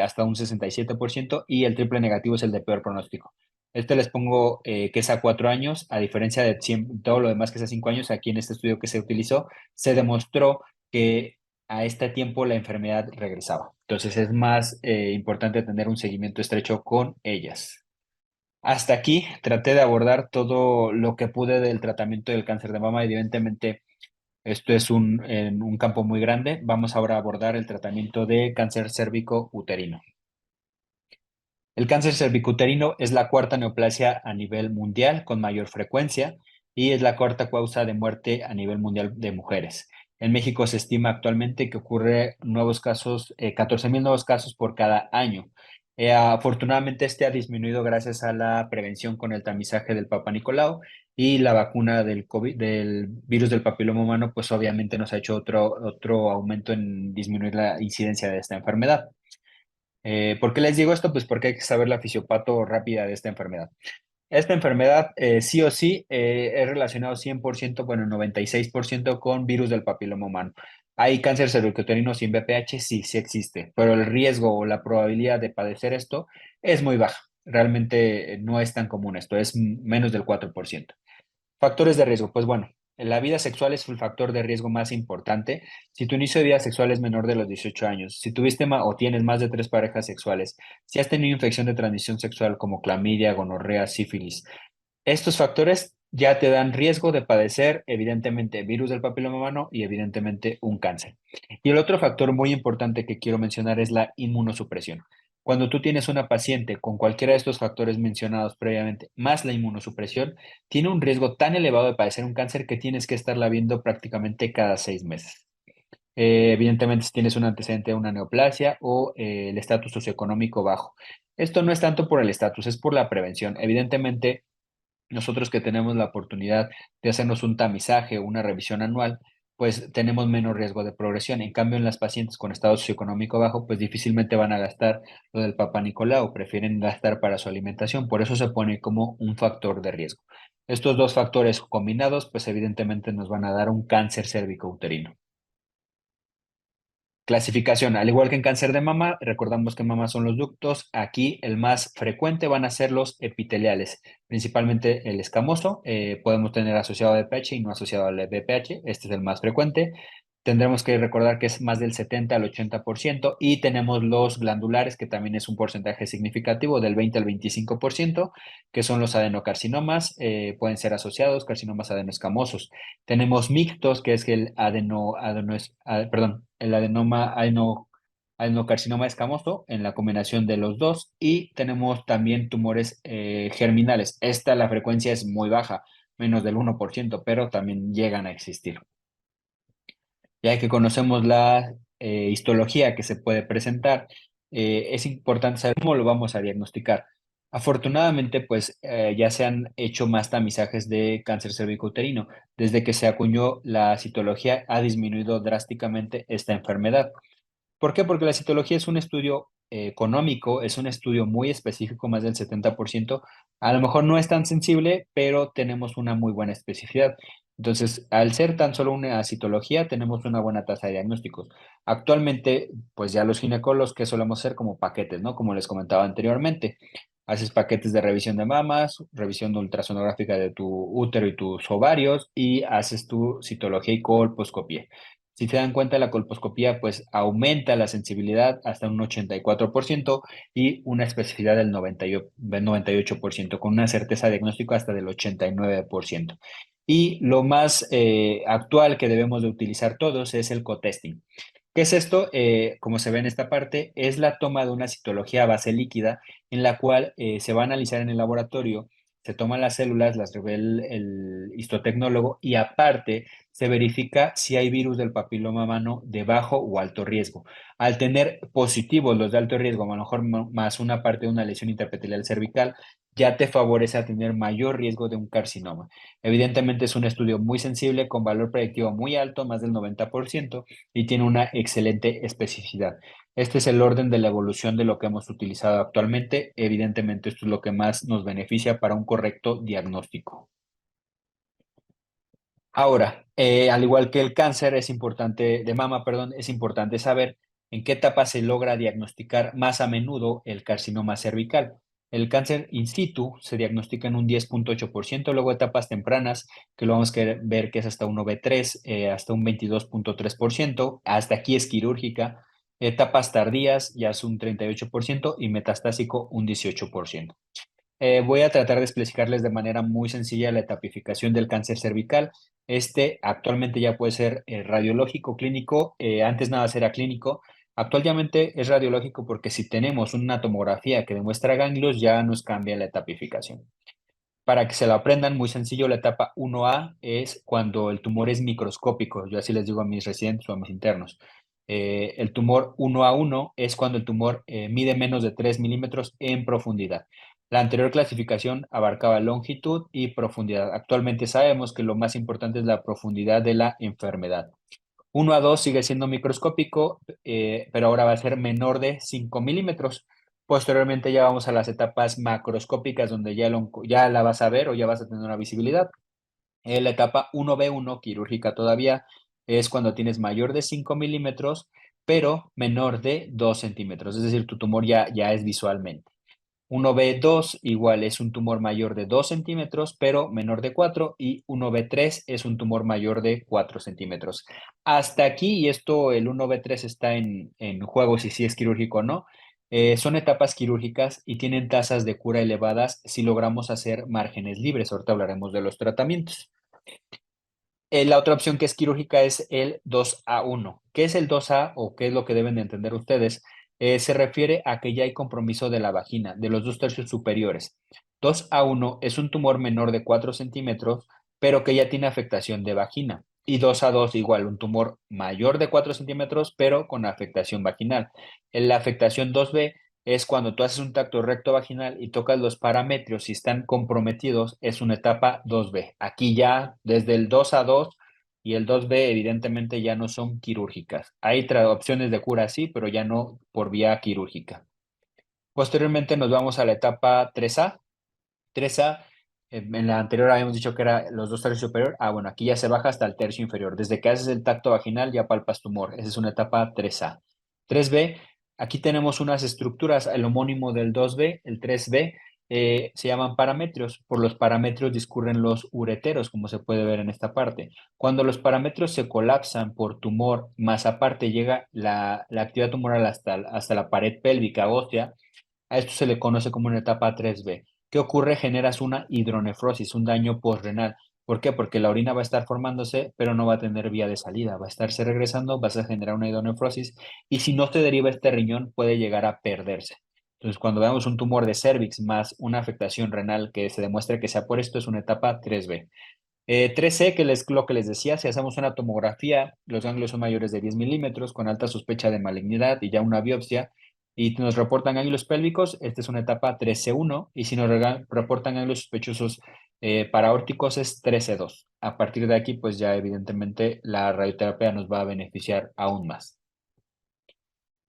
hasta un 67%, y el triple negativo es el de peor pronóstico. Este les pongo que es a 4 años, a diferencia de todo lo demás que es a 5 años. Aquí en este estudio que se utilizó, se demostró que a este tiempo la enfermedad regresaba. Entonces es más importante tener un seguimiento estrecho con ellas. Hasta aquí traté de abordar todo lo que pude del tratamiento del cáncer de mama. Evidentemente, esto es en un campo muy grande. Vamos ahora a abordar el tratamiento de cáncer cérvico uterino. El cáncer cervicuterino es la cuarta neoplasia a nivel mundial con mayor frecuencia y es la cuarta causa de muerte a nivel mundial de mujeres. En México se estima actualmente que ocurre nuevos casos, 14,000 nuevos casos por cada año. Afortunadamente, este ha disminuido gracias a la prevención con el tamizaje del Papa Nicolau y la vacuna del COVID, del virus del papiloma humano, pues obviamente nos ha hecho otro aumento en disminuir la incidencia de esta enfermedad. ¿Por qué les digo esto? Pues porque hay que saber la fisiopato rápida de esta enfermedad. Esta enfermedad sí o sí es relacionado 100%, bueno, 96% con virus del papiloma humano. ¿Hay cáncer cervicuterino sin BPH? Sí, sí existe, pero el riesgo o la probabilidad de padecer esto es muy baja. Realmente no es tan común esto, es menos del 4%. Factores de riesgo. Pues bueno, la vida sexual es el factor de riesgo más importante. Si tu inicio de vida sexual es menor de los 18 años, si tuviste o tienes más de tres parejas sexuales, si has tenido infección de transmisión sexual como clamidia, gonorrea, sífilis, estos factores ya te dan riesgo de padecer, evidentemente, virus del papiloma humano y evidentemente un cáncer. Y el otro factor muy importante que quiero mencionar es la inmunosupresión. Cuando tú tienes una paciente con cualquiera de estos factores mencionados previamente, más la inmunosupresión, tiene un riesgo tan elevado de padecer un cáncer que tienes que estarla viendo prácticamente cada 6 meses. Evidentemente, si tienes un antecedente de una neoplasia o el estatus socioeconómico bajo. Esto no es tanto por el estatus, es por la prevención. Evidentemente, nosotros que tenemos la oportunidad de hacernos un tamizaje o una revisión anual, pues tenemos menos riesgo de progresión. En cambio, en las pacientes con estado socioeconómico bajo, pues difícilmente van a gastar lo del Papa Nicolau, prefieren gastar para su alimentación, por eso se pone como un factor de riesgo. Estos dos factores combinados, pues evidentemente nos van a dar un cáncer cérvico-uterino. Clasificación, al igual que en cáncer de mama, recordamos que mama son los ductos, aquí el más frecuente van a ser los epiteliales, principalmente el escamoso, podemos tener asociado a BPH y no asociado al BPH, este es el más frecuente. Tendremos que recordar que es más del 70 al 80% y tenemos los glandulares, que también es un porcentaje significativo del 20 al 25%, que son los adenocarcinomas, pueden ser asociados, carcinomas adenoescamosos. Tenemos mixtos, que es el perdón, el adenocarcinoma escamoso en la combinación de los dos y tenemos también tumores germinales. Esta la frecuencia es muy baja, menos del 1%, pero también llegan a existir. Ya que conocemos la histología que se puede presentar, es importante saber cómo lo vamos a diagnosticar. Afortunadamente, pues ya se han hecho más tamizajes de cáncer cervicouterino. Desde que se acuñó la citología, ha disminuido drásticamente esta enfermedad. ¿Por qué? Porque la citología es un estudio económico, es un estudio muy específico, más del 70%. A lo mejor no es tan sensible, pero tenemos una muy buena especificidad. Entonces, al ser tan solo una citología, tenemos una buena tasa de diagnósticos. Actualmente, pues ya los ginecólogos, que solemos hacer como paquetes, ¿no? Como les comentaba anteriormente. Haces paquetes de revisión de mamas, revisión de ultrasonográfica de tu útero y tus ovarios y haces tu citología y colposcopía. Si se dan cuenta, la colposcopía pues aumenta la sensibilidad hasta un 84% y una especificidad del 98%, con una certeza diagnóstica hasta del 89%. Y lo más actual que debemos de utilizar todos es el co-testing. ¿Qué es esto? Como se ve en esta parte, es la toma de una citología a base líquida en la cual se va a analizar en el laboratorio, se toman las células, las revela el histotecnólogo y aparte se verifica si hay virus del papiloma humano de bajo o alto riesgo. Al tener positivos los de alto riesgo, a lo mejor más una parte de una lesión intraepitelial cervical, ya te favorece a tener mayor riesgo de un carcinoma. Evidentemente es un estudio muy sensible con valor predictivo muy alto, más del 90%, y tiene una excelente especificidad. Este es el orden de la evolución de lo que hemos utilizado actualmente. Evidentemente esto es lo que más nos beneficia para un correcto diagnóstico. Ahora, al igual que el cáncer es importante, de mama, perdón, es importante saber en qué etapa se logra diagnosticar más a menudo el carcinoma cervical. El cáncer in situ se diagnostica en un 10,8%, luego etapas tempranas, que lo vamos a ver que es hasta un 9,3, hasta un 22,3%, hasta aquí es quirúrgica. Etapas tardías ya es un 38% y metastásico un 18%. Voy a tratar de explicarles de manera muy sencilla la etapificación del cáncer cervical. Este actualmente ya puede ser radiológico, clínico, antes nada era clínico. Actualmente es radiológico porque si tenemos una tomografía que demuestra ganglios, ya nos cambia la etapificación. Para que se lo aprendan, muy sencillo, la etapa 1A es cuando el tumor es microscópico. Yo así les digo a mis residentes o a mis internos. El tumor 1A1 es cuando el tumor mide menos de 3 milímetros en profundidad. La anterior clasificación abarcaba longitud y profundidad. Actualmente sabemos que lo más importante es la profundidad de la enfermedad. 1A2 sigue siendo microscópico, pero ahora va a ser menor de 5 milímetros. Posteriormente ya vamos a las etapas macroscópicas donde ya la vas a ver o ya vas a tener una visibilidad. La etapa 1B1, quirúrgica todavía, es cuando tienes mayor de 5 milímetros, pero menor de 2 centímetros. Es decir, tu tumor ya es visualmente. 1B2 igual es un tumor mayor de 2 centímetros, pero menor de 4, y 1B3 es un tumor mayor de 4 centímetros. Hasta aquí, y esto, el 1B3 está en juego si sí es quirúrgico o no, son etapas quirúrgicas y tienen tasas de cura elevadas si logramos hacer márgenes libres. Ahorita hablaremos de los tratamientos. La otra opción que es quirúrgica es el 2A1. ¿Qué es el 2A o qué es lo que deben de entender ustedes? Se refiere a que ya hay compromiso de la vagina, de los 2 tercios superiores. 2A1 es un tumor menor de 4 centímetros, pero que ya tiene afectación de vagina. Y 2A2 igual, un tumor mayor de 4 centímetros, pero con afectación vaginal. En la afectación 2B es cuando tú haces un tacto recto vaginal y tocas los parámetros, si están comprometidos, es una etapa 2B. Aquí ya desde el 2A2 y el 2B evidentemente ya no son quirúrgicas. Hay opciones de cura, sí, pero ya no por vía quirúrgica. Posteriormente nos vamos a la etapa 3A. 3A, en la anterior habíamos dicho que era los 2 tercios superior. Bueno, aquí ya se baja hasta el tercio inferior. Desde que haces el tacto vaginal ya palpas tumor. Esa es una etapa 3A. 3B, aquí tenemos unas estructuras, el homónimo del 2B, el 3B, se llaman parametrios. Por los parametrios discurren los ureteros, como se puede ver en esta parte. Cuando los parametrios se colapsan por tumor, más aparte llega la actividad tumoral hasta la pared pélvica ósea, a esto se le conoce como una etapa 3B. ¿Qué ocurre? Generas una hidronefrosis, un daño posrenal. ¿Por qué? Porque la orina va a estar formándose, pero no va a tener vía de salida. Va a estarse regresando, vas a generar una hidronefrosis y si no se deriva este riñón, puede llegar a perderse. Entonces, cuando veamos un tumor de cervix más una afectación renal que se demuestre que sea por esto, es una etapa 3B. 3C, que es lo que les decía, si hacemos una tomografía, los ganglios son mayores de 10 milímetros, con alta sospecha de malignidad y ya una biopsia, y nos reportan ganglios pélvicos, esta es una etapa 3C1, y si nos reportan ganglios sospechosos paraórticos es 3C2. A partir de aquí, pues ya evidentemente la radioterapia nos va a beneficiar aún más.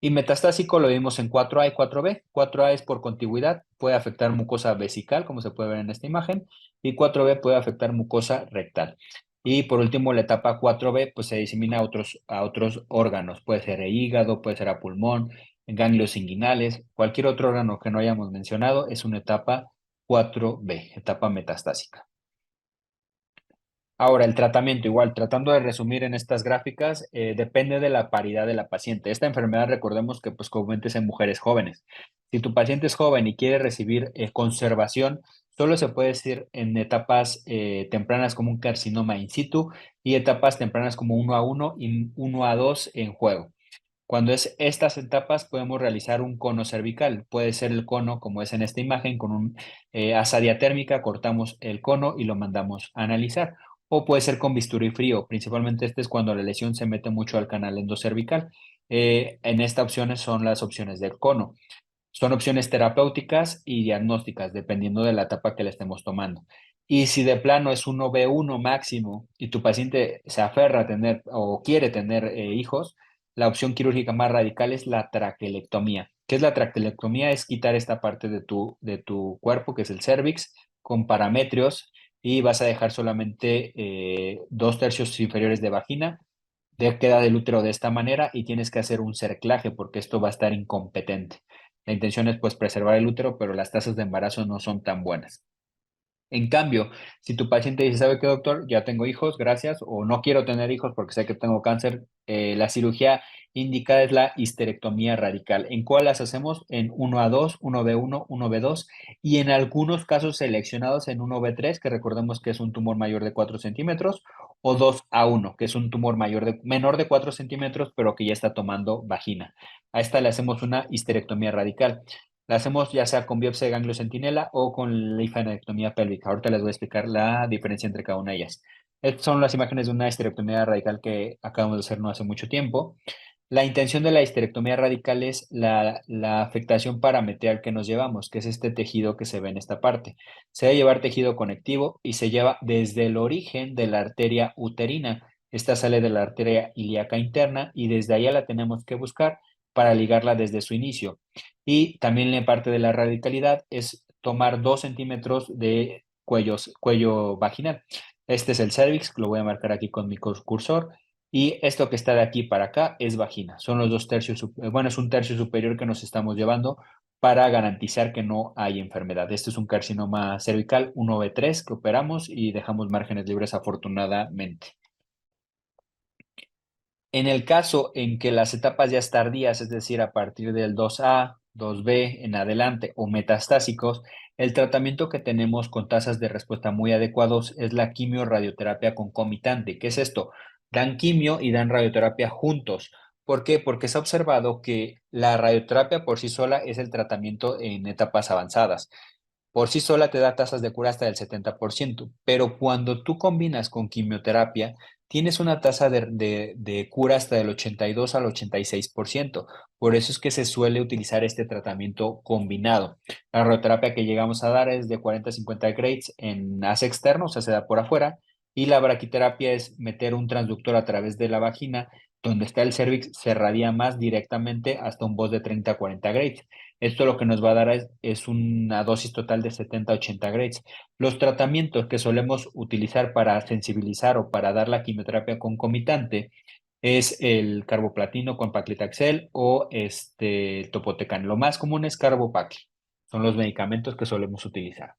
Y metastásico lo vimos en 4A y 4B. 4A es por contigüidad, puede afectar mucosa vesical, como se puede ver en esta imagen, y 4B puede afectar mucosa rectal. Y por último, la etapa 4B pues se disemina a otros órganos, puede ser el hígado, puede ser a pulmón, ganglios inguinales, cualquier otro órgano que no hayamos mencionado es una etapa 4B, etapa metastásica. Ahora, el tratamiento, igual, tratando de resumir en estas gráficas, depende de la paridad de la paciente. Esta enfermedad, recordemos que pues comúnmente es en mujeres jóvenes. Si tu paciente es joven y quiere recibir conservación, solo se puede decir en etapas tempranas como un carcinoma in situ y etapas tempranas como 1A1 y 1A2 en juego. Cuando es estas etapas podemos realizar un cono cervical. Puede ser el cono como es en esta imagen con un asa diatérmica, cortamos el cono y lo mandamos a analizar. O puede ser con bisturí frío, principalmente este es cuando la lesión se mete mucho al canal endocervical. En esta opción son las opciones del cono. Son opciones terapéuticas y diagnósticas, dependiendo de la etapa que le estemos tomando. Y si de plano es 1B1 máximo y tu paciente se aferra a tener o quiere tener hijos, la opción quirúrgica más radical es la traquelectomía. ¿Qué es la traquelectomía? Es quitar esta parte de tu cuerpo, que es el cervix, con parametrios y vas a dejar solamente 2 tercios inferiores de vagina. Queda del útero de esta manera y tienes que hacer un cerclaje porque esto va a estar incompetente. La intención es pues preservar el útero, pero las tasas de embarazo no son tan buenas. En cambio, si tu paciente dice, ¿sabe qué, doctor? Ya tengo hijos, gracias, o no quiero tener hijos porque sé que tengo cáncer, la cirugía indicada es la histerectomía radical. ¿En cuál las hacemos? En 1A2, 1B1, 1B2 y en algunos casos seleccionados en 1B3, que recordemos que es un tumor mayor de 4 centímetros, o 2A1, que es un tumor menor de 4 centímetros, pero que ya está tomando vagina. A esta le hacemos una histerectomía radical. La hacemos ya sea con biopsia de ganglio centinela o con linfadenectomía pélvica. Ahorita les voy a explicar la diferencia entre cada una de ellas. Estas son las imágenes de una histerectomía radical que acabamos de hacer no hace mucho tiempo. La intención de la histerectomía radical es la afectación parametrial que nos llevamos, que es este tejido que se ve en esta parte. Se debe llevar tejido conectivo y se lleva desde el origen de la arteria uterina. Esta sale de la arteria ilíaca interna y desde allá la tenemos que buscar para ligarla desde su inicio. Y también la parte de la radicalidad es tomar 2 centímetros de cuello vaginal. Este es el cervix, lo voy a marcar aquí con mi cursor. Y esto que está de aquí para acá es vagina. Son los 2 tercios, bueno, es un tercio superior que nos estamos llevando para garantizar que no hay enfermedad. Este es un carcinoma cervical 1B3 que operamos y dejamos márgenes libres afortunadamente. En el caso en que las etapas ya tardías, es decir, a partir del 2A, 2B en adelante o metastásicos, el tratamiento que tenemos con tasas de respuesta muy adecuados es la quimio-radioterapia concomitante. ¿Qué es esto? Dan quimio y dan radioterapia juntos. ¿Por qué? Porque se ha observado que la radioterapia por sí sola es el tratamiento en etapas avanzadas. Por sí sola te da tasas de cura hasta del 70%, pero cuando tú combinas con quimioterapia, tienes una tasa de cura hasta del 82 al 86%. Por eso es que se suele utilizar este tratamiento combinado. La radioterapia que llegamos a dar es de 40 a 50 grades en haz externo, o sea, se da por afuera, y la braquiterapia es meter un transductor a través de la vagina, donde está el cervix, se radia más directamente hasta un VOS de 30 a 40 grades. Esto lo que nos va a dar es una dosis total de 70 a 80 grades. Los tratamientos que solemos utilizar para sensibilizar o para dar la quimioterapia concomitante es el carboplatino con paclitaxel o topotecan. Lo más común es carbopacli. Son los medicamentos que solemos utilizar.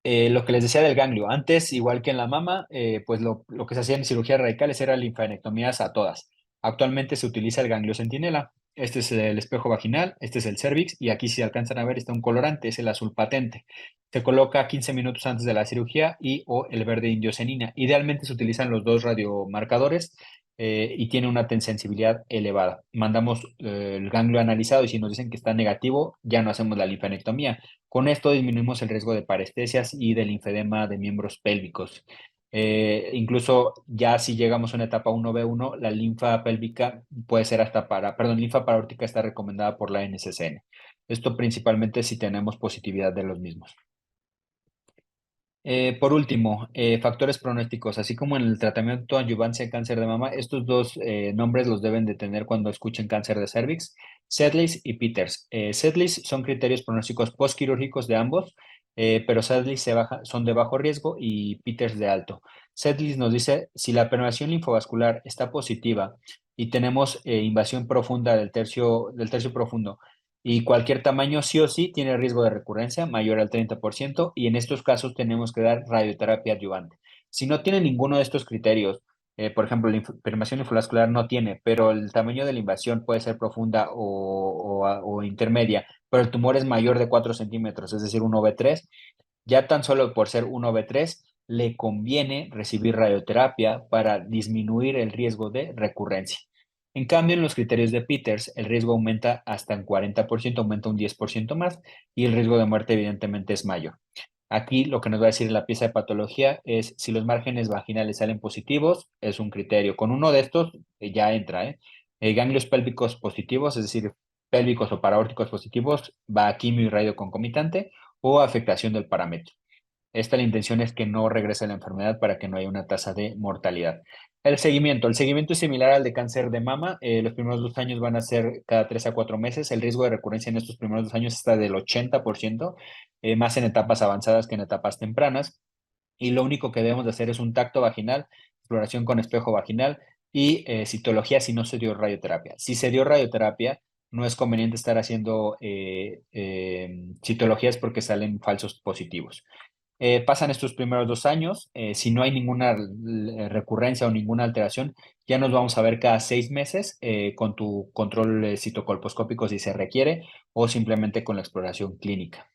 Lo que les decía del ganglio, antes, igual que en la mama, pues lo que se hacía en cirugías radicales era linfadenectomías a todas. Actualmente se utiliza el ganglio centinela. Este es el espejo vaginal, este es el cervix, y aquí si alcanzan a ver está un colorante, es el azul patente. Se coloca 15 minutos antes de la cirugía y o el verde indiocenina. Idealmente se utilizan los dos radiomarcadores y tiene una sensibilidad elevada. Mandamos el ganglio analizado y si nos dicen que está negativo, ya no hacemos la linfadenectomía. Con esto disminuimos el riesgo de parestesias y del linfedema de miembros pélvicos. Incluso ya si llegamos a una etapa 1B1, la linfa pélvica puede ser linfa paraórtica está recomendada por la NCCN. Esto principalmente si tenemos positividad de los mismos. Por último, factores pronósticos, así como en el tratamiento adyuvancia de cáncer de mama, estos dos nombres los deben de tener cuando escuchen cáncer de cervix, Sedlis y Peters. Sedlis son criterios pronósticos postquirúrgicos de ambos, pero Sedlis son de bajo riesgo y Peters de alto. Sedlis nos dice si la permeación linfovascular está positiva y tenemos invasión profunda del tercio profundo y cualquier tamaño sí o sí tiene riesgo de recurrencia mayor al 30% y en estos casos tenemos que dar radioterapia adyuvante. Si no tiene ninguno de estos criterios, por ejemplo, la inflamación linfovascular no tiene, pero el tamaño de la invasión puede ser profunda o intermedia, pero el tumor es mayor de 4 centímetros, es decir, un OV3, ya tan solo por ser un OV3, le conviene recibir radioterapia para disminuir el riesgo de recurrencia. En cambio, en los criterios de Peters, el riesgo aumenta hasta un 40%, aumenta un 10% más y el riesgo de muerte evidentemente es mayor. Aquí lo que nos va a decir la pieza de patología es si los márgenes vaginales salen positivos, es un criterio. Con uno de estos ya entra, ¿eh? Ganglios pélvicos positivos, es decir, pélvicos o paraórticos positivos, va a quimio y radio concomitante o afectación del parámetro. La intención es que no regrese la enfermedad para que no haya una tasa de mortalidad. El seguimiento es similar al de cáncer de mama. Los primeros 2 años van a ser cada 3 a 4 meses. El riesgo de recurrencia en estos primeros 2 años está del 80%, más en etapas avanzadas que en etapas tempranas. Y lo único que debemos de hacer es un tacto vaginal, exploración con espejo vaginal y citología si no se dio radioterapia. Si se dio radioterapia, no es conveniente estar haciendo citologías porque salen falsos positivos. Pasan estos primeros 2 años, si no hay ninguna recurrencia o ninguna alteración, ya nos vamos a ver cada 6 meses con tu control citocolposcópico si se requiere o simplemente con la exploración clínica.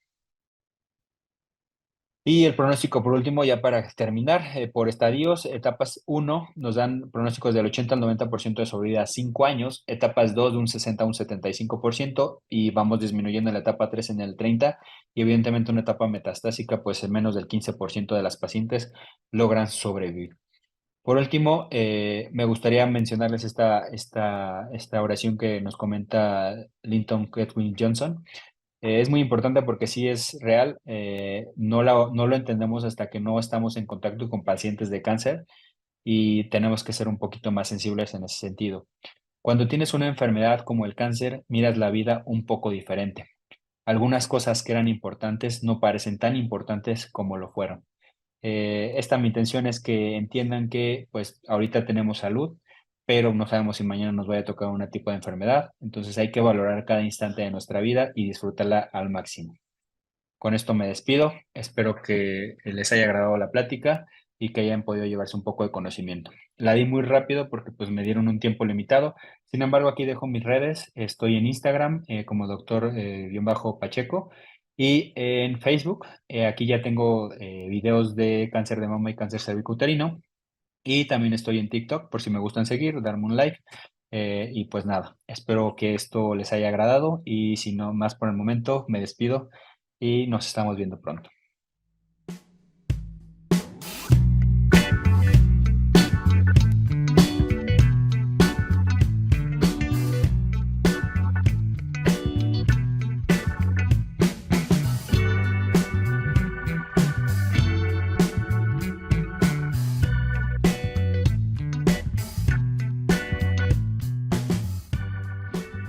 Y el pronóstico, por último, ya para terminar, por estadios, etapas uno nos dan pronósticos del 80 al 90% de sobrevida a 5 años, etapas 2 de un 60 a un 75% y vamos disminuyendo en la etapa 3 en el 30 y evidentemente una etapa metastásica, pues en menos del 15% de las pacientes logran sobrevivir. Por último, me gustaría mencionarles esta oración que nos comenta Linton Ketwin Johnson. Es muy importante porque sí es real, no lo entendemos hasta que no estamos en contacto con pacientes de cáncer y tenemos que ser un poquito más sensibles en ese sentido. Cuando tienes una enfermedad como el cáncer, miras la vida un poco diferente. Algunas cosas que eran importantes no parecen tan importantes como lo fueron. Mi intención es que entiendan que pues ahorita tenemos salud, pero no sabemos si mañana nos vaya a tocar un tipo de enfermedad, entonces hay que valorar cada instante de nuestra vida y disfrutarla al máximo. Con esto me despido, espero que les haya agradado la plática y que hayan podido llevarse un poco de conocimiento. La di muy rápido porque pues me dieron un tiempo limitado, sin embargo aquí dejo mis redes, estoy en Instagram como doctor-Pacheco y en Facebook, aquí ya tengo videos de cáncer de mama y cáncer cervicuterino y también estoy en TikTok por si me gustan seguir, darme un like. Y pues nada, espero que esto les haya agradado y si no más por el momento, me despido y nos estamos viendo pronto.